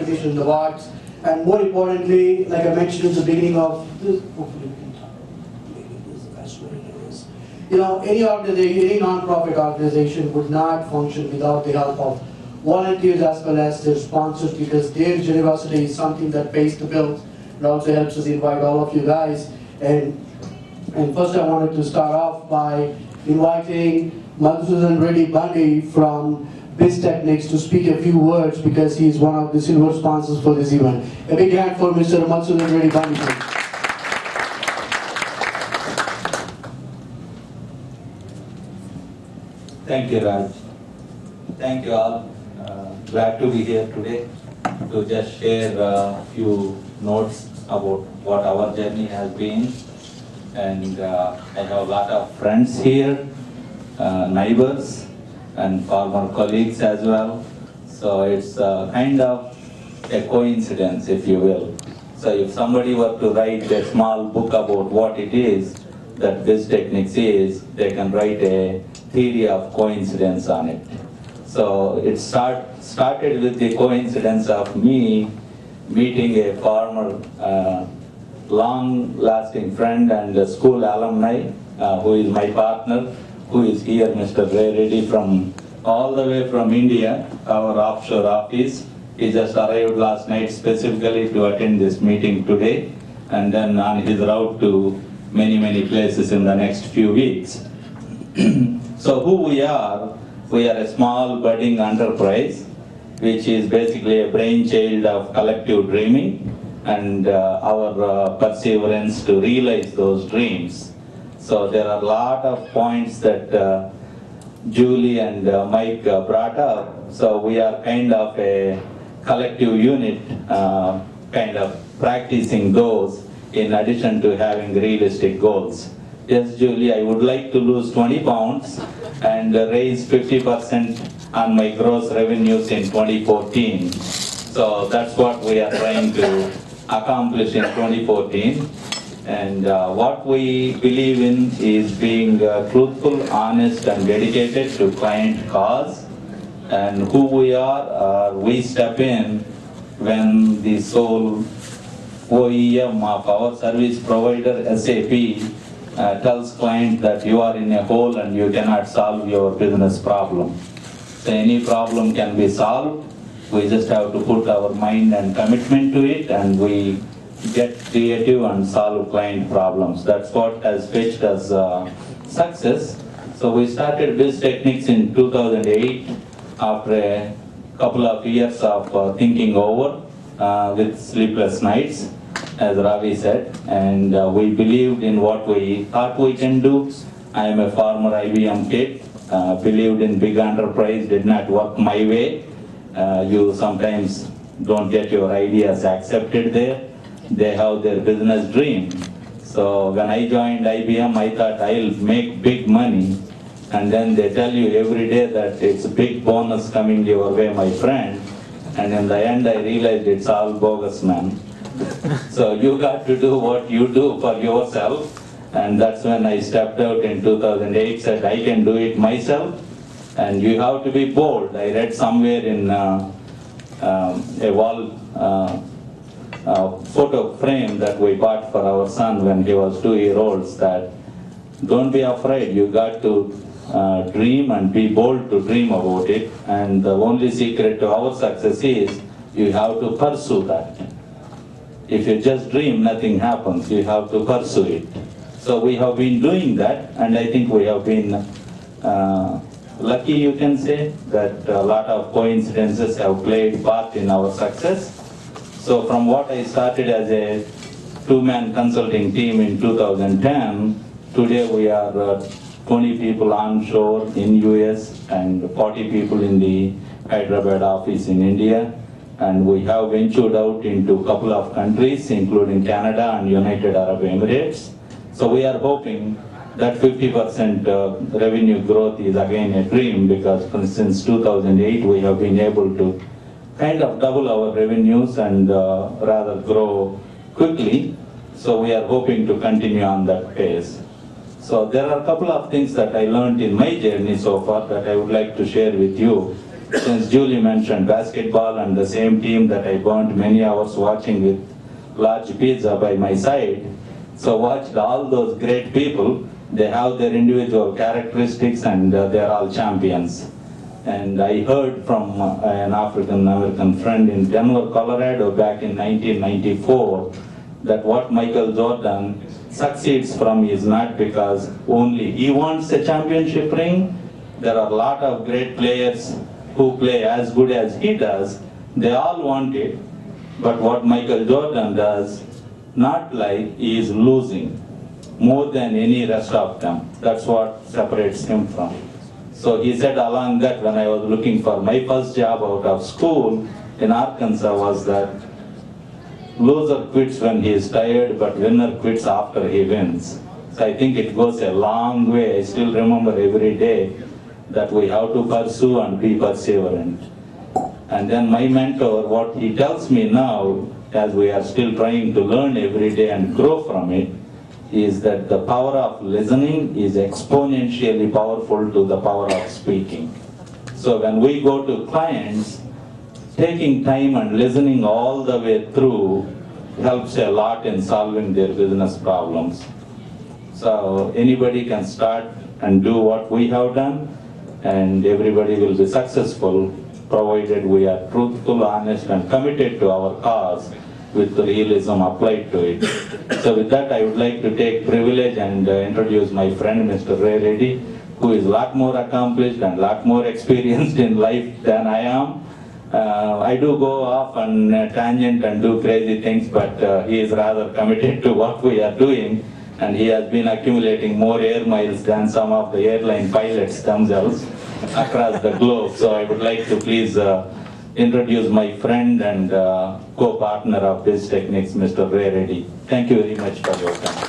in the wards, and more importantly, like I mentioned in the beginning of this, hopefully we can talk. Maybe this is the best way to do this. You know, any organization, any non-profit organization would not function without the help of volunteers as well as their sponsors, because their generosity is something that pays the bills. It also helps us invite all of you guys. And first I wanted to start off by inviting Madhusudhan Reddy Bandi from Technix to speak a few words, because he is one of the silver sponsors for this event. A big hand for Mr. Madhusudhan Reddy Bandi. Thank you, Raj. Thank you all. Glad to be here today to just share a few notes about what our journey has been. And I have a lot of friends here, neighbors, and former colleagues as well. So it's kind of a coincidence, if you will. So if somebody were to write a small book about what it is that this Technix is, they can write a theory of coincidence on it. So it started with the coincidence of me meeting a former long-lasting friend and a school alumni who is my partner, who is here, Mr. Reddy, from all the way from India, our offshore office. He just arrived last night specifically to attend this meeting today, and then on his route to many places in the next few weeks. So who we are a small budding enterprise, which is basically a brainchild of collective dreaming and our perseverance to realize those dreams. So there are a lot of points that Julie and Mike brought up. So we are kind of a collective unit, kind of practicing those in addition to having realistic goals. Yes, Julie, I would like to lose 20 pounds and raise 50% on my gross revenues in 2014. So that's what we are trying to accomplish in 2014. And what we believe in is being truthful, honest, and dedicated to client cause. And who we are, we step in when the sole OEM of our service provider, SAP, tells client that you are in a hole and you cannot solve your business problem. So any problem can be solved. We just have to put our mind and commitment to it, and we get creative and solve client problems. That's what has fetched us success. So we started Technix in 2008 after a couple of years of thinking over with sleepless nights, as Ravi said, and we believed in what we thought we can do. I am a former IBM kid, believed in big enterprise, did not work my way. You sometimes don't get your ideas accepted there. They have their business dream. So when I joined IBM, I thought I'll make big money. And then they tell you every day that it's a big bonus coming your way, my friend. And in the end, I realized it's all bogus, man. So you got to do what you do for yourself. And that's when I stepped out in 2008, said I can do it myself. And you have to be bold. I read somewhere in a wall photo frame that we bought for our son when he was 2 years old, that don't be afraid, you got to dream and be bold to dream about it. And the only secret to our success is you have to pursue that. If you just dream, nothing happens. You have to pursue it. So we have been doing that, and I think we have been lucky, you can say, that a lot of coincidences have played part in our success. So from what I started as a two-man consulting team in 2010, today we are 20 people onshore in US and 40 people in the Hyderabad office in India. And we have ventured out into a couple of countries, including Canada and United Arab Emirates. So we are hoping that 50% revenue growth is again a dream, because since 2008 we have been able to kind of double our revenues and rather grow quickly. So we are hoping to continue on that pace. So there are a couple of things that I learned in my journey so far that I would like to share with you. since Julie mentioned basketball and the same team that I burnt many hours watching with large pizza by my side. So watched all those great people. They have their individual characteristics and they're all champions. And I heard from an African American friend in Denver, Colorado back in 1994 that what Michael Jordan succeeds from is not because only he wants a championship ring. There are a lot of great players who play as good as he does. They all want it. But what Michael Jordan does, not like he is losing more than any rest of them. That's what separates him from. So he said along that when I was looking for my first job out of school in Arkansas was that loser quits when he is tired, but winner quits after he wins. So I think it goes a long way. I still remember every day that we have to pursue and be perseverant. And then my mentor, what he tells me now, as we are still trying to learn every day and grow from it, is that the power of listening is exponentially powerful to the power of speaking. So when we go to clients, taking time and listening all the way through helps a lot in solving their business problems. So anybody can start and do what we have done, and everybody will be successful, provided we are truthful, honest, and committed to our cause with the realism applied to it. So with that, I would like to take privilege and introduce my friend, Mr. Reddy, who is a lot more accomplished and a lot more experienced in life than I am. I do go off on a tangent and do crazy things, but he is rather committed to what we are doing, and he has been accumulating more air miles than some of the airline pilots themselves across the globe. So I would like to please introduce my friend and co-partner of this Technix, Mr. Reddy. Thank you very much for your time.